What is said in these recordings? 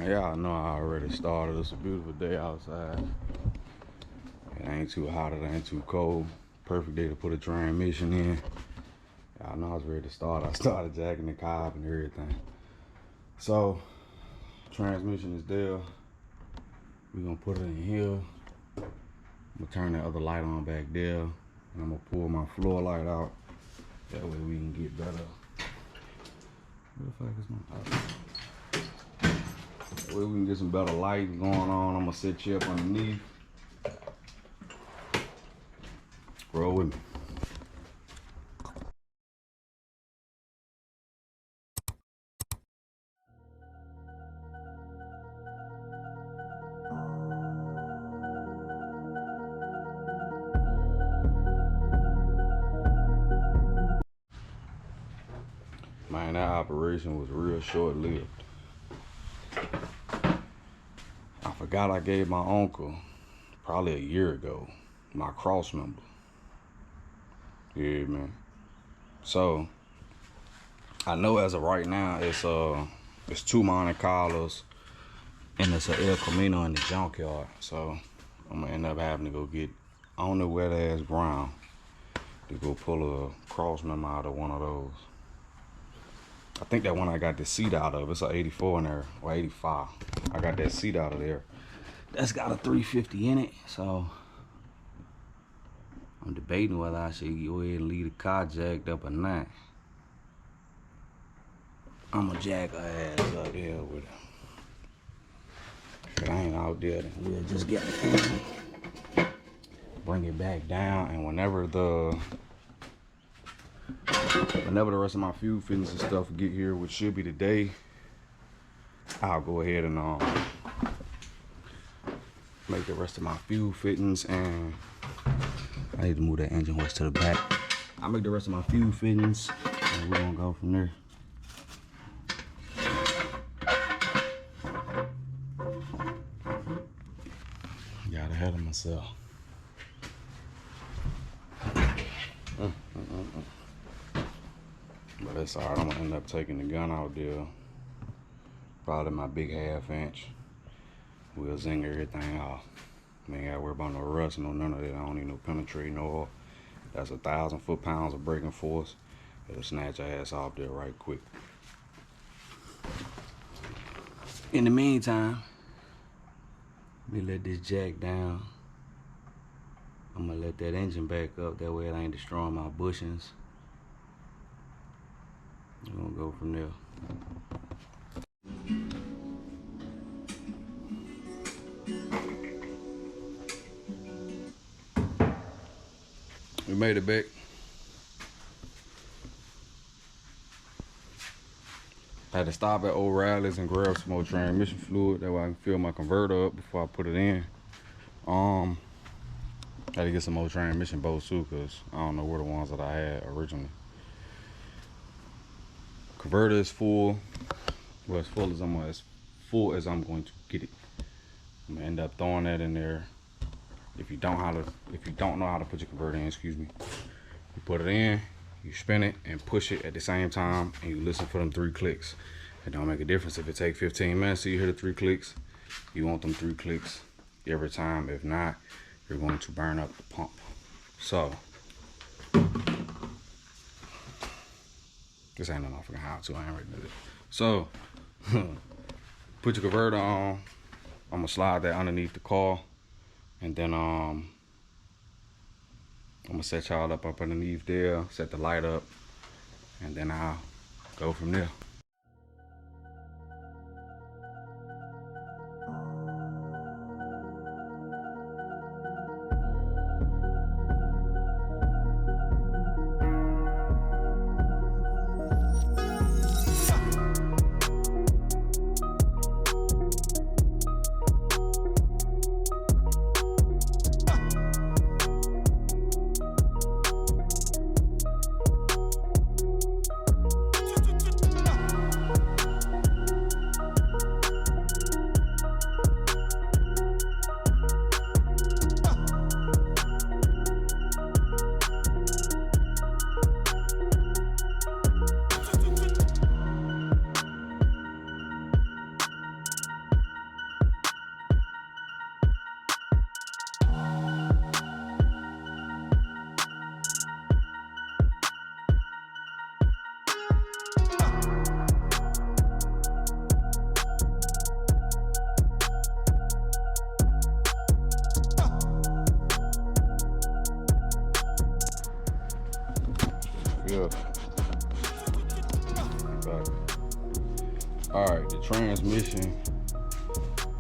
Y'all know I already started. It's a beautiful day outside. It ain't too hot, it ain't too cold. Perfect day to put a transmission in. Y'all know I was ready to start. I started jacking the car up and everything. So, transmission is there. We're gonna put it in here. I'm gonna turn that other light on back there. And I'm gonna pull my floor light out. That way we can get better. Where the fuck is my power? That way we can get some better lighting going on. I'm gonna set you up underneath. Roll with me. Man, that operation was real short-lived. I forgot I gave my uncle, probably a year ago, my Crossmember. Yeah, man. So, I know as of right now, it's 2 Monte Carlos, and it's a El Camino in the junkyard. So, I'm gonna end up having to go get on the wet-ass ground to go pull a Crossmember out of one of those. I think that one I got the seat out of, it's a 84 in there, or 85. I got that seat out of there. That's got a 350 in it, so I'm debating whether I should go ahead and leave the car jacked up or not. I'm gonna jack her ass up here with her. If I ain't out there, then we'll just get it, bring it back down, and whenever the rest of my fuel fittings and stuff get here, which should be today, I'll go ahead and make the rest of my fuel fittings, and I need to move that engine hoist to the back. I'll make the rest of my fuel fittings, and we're gonna go from there. Got ahead of myself. But that's alright, I'm gonna end up taking the gun out there. Probably my big 1/2 inch. We'll zing everything off. I ain't gotta worry about no rust, no none of that. I don't need no penetrating oil. That's 1,000 foot-pounds of braking force. It'll snatch your ass off there right quick. In the meantime, let me let this jack down. I'm gonna let that engine back up, that way it ain't destroying my bushings. We're gonna go from there. We made it back. I had to stop at O'Reilly's and grab some more transmission fluid, that way I can fill my converter up before I put it in. I had to get some more transmission bolts too, cause I don't know where the ones that I had originally. Converter is full. Well, as full as I'm going to get it. I'm gonna end up throwing that in there. If you don't know how to put your converter in, excuse me, you put it in, you spin it and push it at the same time, and you listen for them 3 clicks. It don't make a difference if it take 15 minutes so you hear the 3 clicks. You want them 3 clicks every time. If not, you're going to burn up the pump. So this ain't no freaking how to. I ain't ready to do it. So put your converter on. I'm gonna slide that underneath the car, and then I'm gonna set y'all up underneath there, set the light up, and then I'll go from there. Yeah. But, all right, the transmission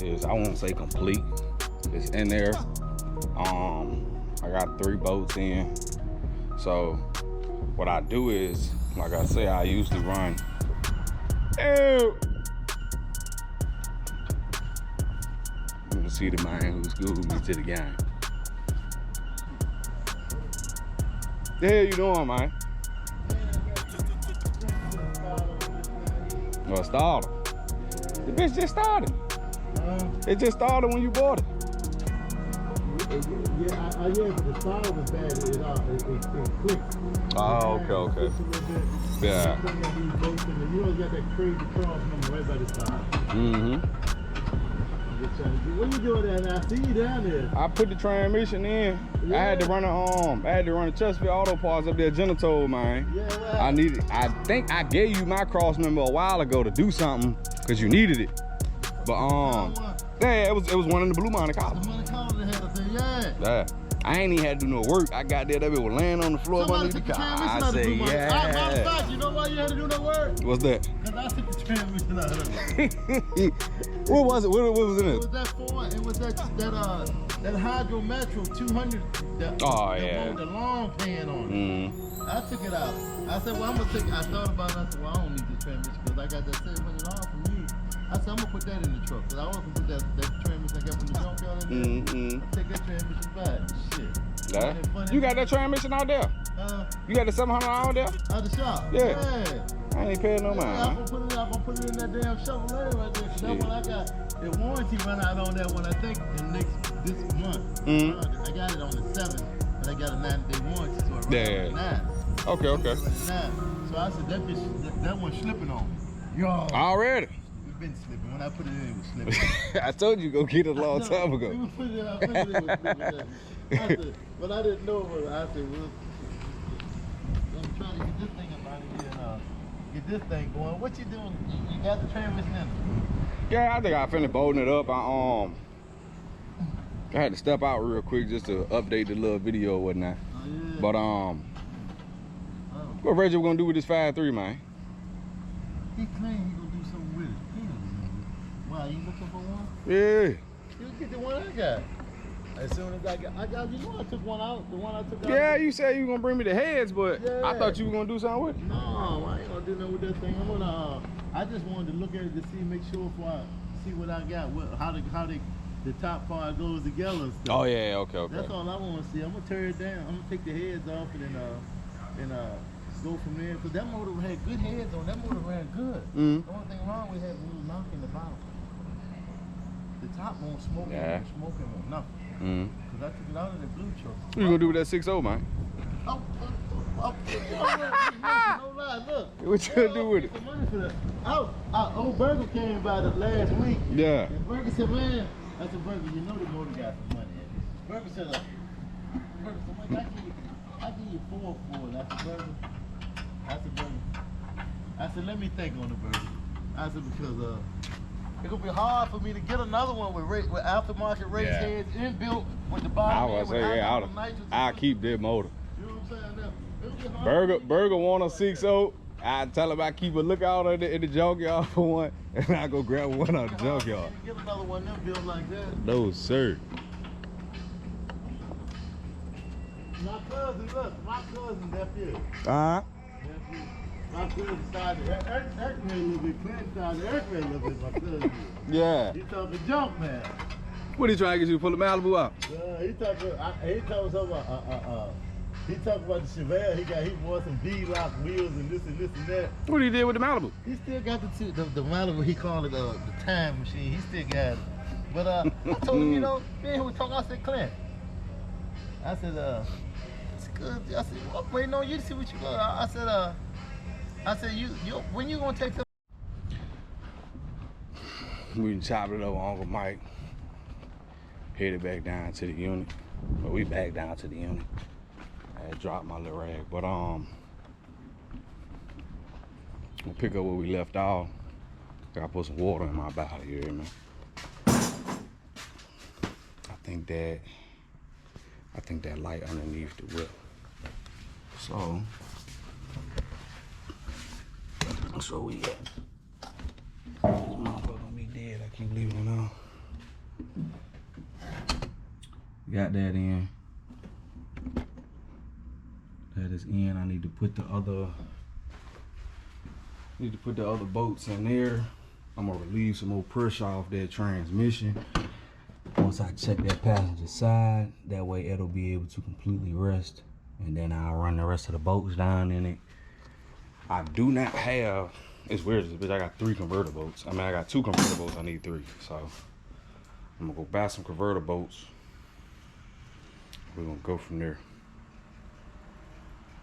is, I won't say complete. It's in there. I got 3 bolts in. So what I do is, like I say, I usually run. Ew. You can see the man who schooled me to the game. The hell you doing, man? Well, started. The bitch just started. It just started when you bought it. Yeah, but the style was bad. It clicked. Oh, okay. Yeah. You always got that crazy Crossmember right by the side. Mm-hmm. What you doing there now? I see you down there. I put the transmission in. Yeah. I had to run a Chesapeake Auto Parts up there, Jenna told, man. Yeah, well, I think I gave you my Crossmember a while ago to do something because you needed it. But yeah, it was one in the blue Monte Carlo. The Monte Carlo had a thing, yeah. Yeah. I ain't even had to do no work. I got there, that bitch was laying on the floor underneath the car. I say, yeah. You know why you had to do no work? What's that? Because I took the transmission out of it. What was it? What was in it? It was that Ford. It was that Hydro Metro 200. The long pan on it. I took it out. I said, well, I'm gonna take it. I thought about it. I said, well, I don't need this transmission because I got that $700 from you. I said, I'm gonna put that in the truck because I wasn't put that transmission I got from the junkyard in there. I take that transmission back. Shit. Yeah. You got that transmission out there? You got the $700 out there? Out the shop? Yeah. I ain't paying no mind. I'm gonna put it in that damn Chevrolet right there. That one I got, the warranty run out on that one, I think, in this month. I got it on the 7th, but I got a 9-day warranty, so it runs on the 9th. Okay. So I said, that one's slipping on me. Yo. Already? It's been slipping. When I put it in, it was slipping. I told you go get it a long time ago. I put it in, it was slipping. I said, but I didn't know it. I said, well, I'm trying to get this thing up out of here and get this thing going. What you doing? You got the transmission in it? Yeah, I think I finished bolting it up. I had to step out real quick just to update the little video and whatnot. Oh, yeah. But what Reggie gonna do with this 5.3, man? He claimed he gonna do something with it. Wow, you looking for one? Yeah. You get the one I got. As soon as I got, you know I took one out. The one I took out. Yeah, you said you were gonna bring me the heads, but yeah. I thought you were gonna do something with it. No, I ain't gonna do nothing with that thing. I'm gonna. I just wanted to look at it to see, make sure before I see what I got, how the top part goes together and stuff. Oh yeah, okay. That's all I want to see. I'm gonna tear it down. I'm gonna take the heads off and go from there. Cause that motor had good heads on. That motor ran good. The only thing wrong we had was a little knock in the bottom. The top won't smoke. Yeah. Smoking won't nothing. Cause I took it out of the blue truck. What you gonna do with that 6.0, man? No lie, look. What you gonna do with it? Old Burger came by the last week. Yeah. And Burger said, man, I said, Burger, you know the motor got some money in it. Burger said, Mike, I give you 4 for it. I said, Burger. I said, let me think on the Burger. I said, because it's gonna be hard for me to get another one with aftermarket race heads inbuilt with the bottom. I was say, I'll keep that motor. You know what I'm saying? It'll be hard. Burger want a 6.0. I tell him I keep a lookout in the junkyard for one, and I go grab one out of the junkyard. Get another one them built like that. No, sir. My cousin nephew. Nephew. My cousin started Eric a little bit. Clint started Eric a little bit. My cousin. Yeah. He talking junk, man. What are you trying to get you to pull the Malibu out? He talking about he talked about the Chevelle. He bought some V-lock wheels and this and that. What did he do with the Malibu? He still got the Malibu. He called it the time machine. He still got it. But I told him, you know, me and him were talking. I said, Clint. I said, it's good. I said, well, I'm waiting on you to see what you got. I said, you when you gonna take the? We chopped it up with Uncle Mike. Headed back down to the unit. But we back down to the unit. I had dropped my little rag, but we'll pick up where we left off. Gotta put some water in my bottle here, man. I think that light underneath the whip. So So we got this motherfucker gonna be dead. I keep leaving it on. Got that in. That is in. I need to put the other bolts in there. I'm gonna relieve some more pressure off that transmission. Once I check that passenger side, that way it'll be able to completely rest, and then I'll run the rest of the bolts down in it. I do not have, it's weird, this bitch, I got 3 converter bolts. I mean, I got 2 converter bolts, I need 3. So I'm gonna go buy some converter bolts. We're gonna go from there.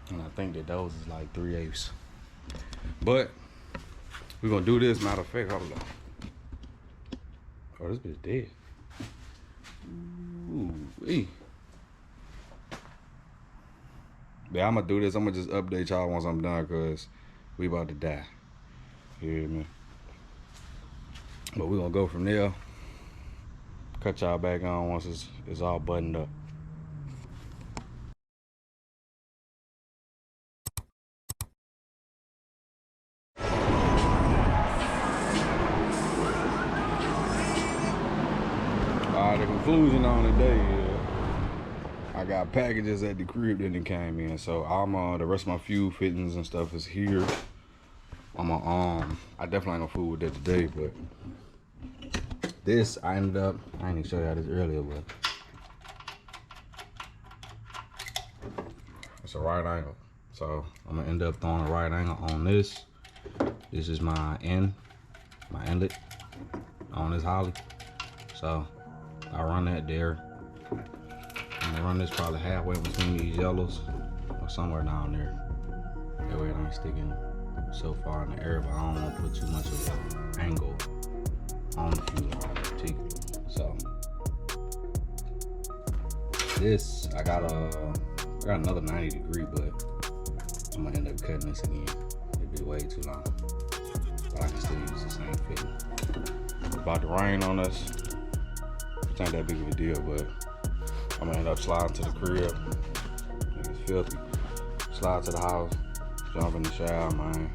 And I think that those is like 3/8. But we're gonna do this, matter of fact, hold on. Oh, this bitch dead. Ooh-wee. Yeah, I'm gonna do this. I'm gonna just update y'all once I'm done, cause we about to die. You hear me? But we gonna go from there. Cut y'all back on once it's all buttoned up. The conclusion on the day is I got packages at the crib that came in, so I'm the rest of my fuel fittings and stuff is here. I definitely ain't gonna fool with that today, but this I ended up, I didn't even show y'all this earlier, but it's a right angle, so I'm gonna end up throwing a right angle on this. This is my inlet on this Holly, so I run that there. I'm gonna run this probably halfway between these yellows or somewhere down there. That way it ain't sticking so far in the air, but I don't want to put too much of an angle on the fuel line particularly. So this, I got another 90 degree, but I'm gonna end up cutting this again. It'd be way too long, but I can still use the same fitting. It's about to rain on us. It ain't that big of a deal, but I'm gonna end up sliding to the crib. It's filthy. Slide to the house, jump in the shower, man,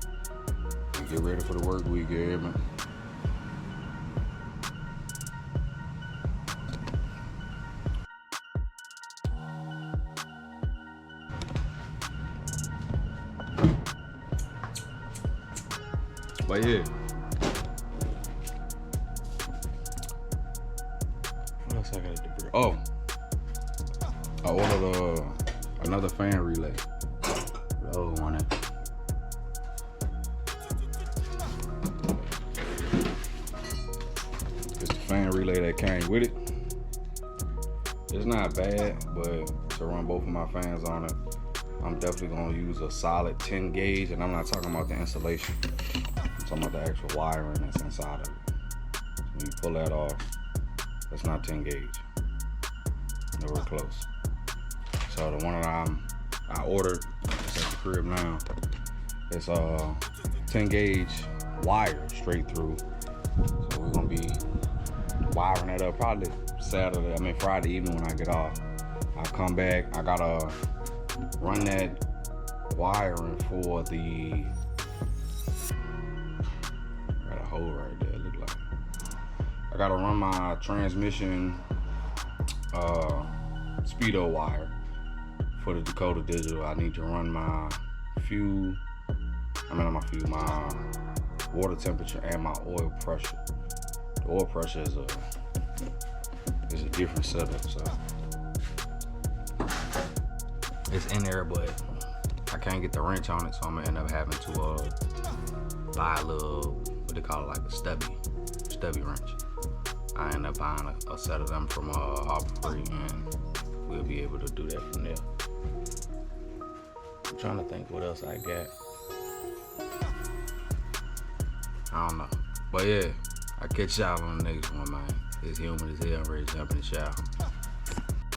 and get ready for the work week, you hear me? But yeah. What else I gotta do? Oh, I ordered another fan relay. The old one. It's the fan relay that came with it. It's not bad, but to run both of my fans on it, I'm definitely gonna use a solid 10 gauge, and I'm not talking about the insulation. I'm talking about the actual wiring that's inside of it. When you pull that off, that's not 10 gauge. Nowhere close. So the one that I ordered, it's at the crib now, it's 10 gauge wire straight through. So we're gonna be wiring it up probably Friday evening when I get off. I'll come back, I gotta run that wiring for the, I got a hole right there, look like. I gotta run my transmission speedo wire for the Dakota Digital. I need to run my my water temperature and my oil pressure. The oil pressure is a different setup, so it's in there, but I can't get the wrench on it, so I'm gonna end up having to buy a little, what they call it, like a stubby wrench. I end up buying a set of them from Harbor Freight, and we'll be able to do that from there. I'm trying to think what else I got. I don't know. But yeah, I'll catch y'all on the next one, man. It's humid as hell. I'm ready to jump in the shower.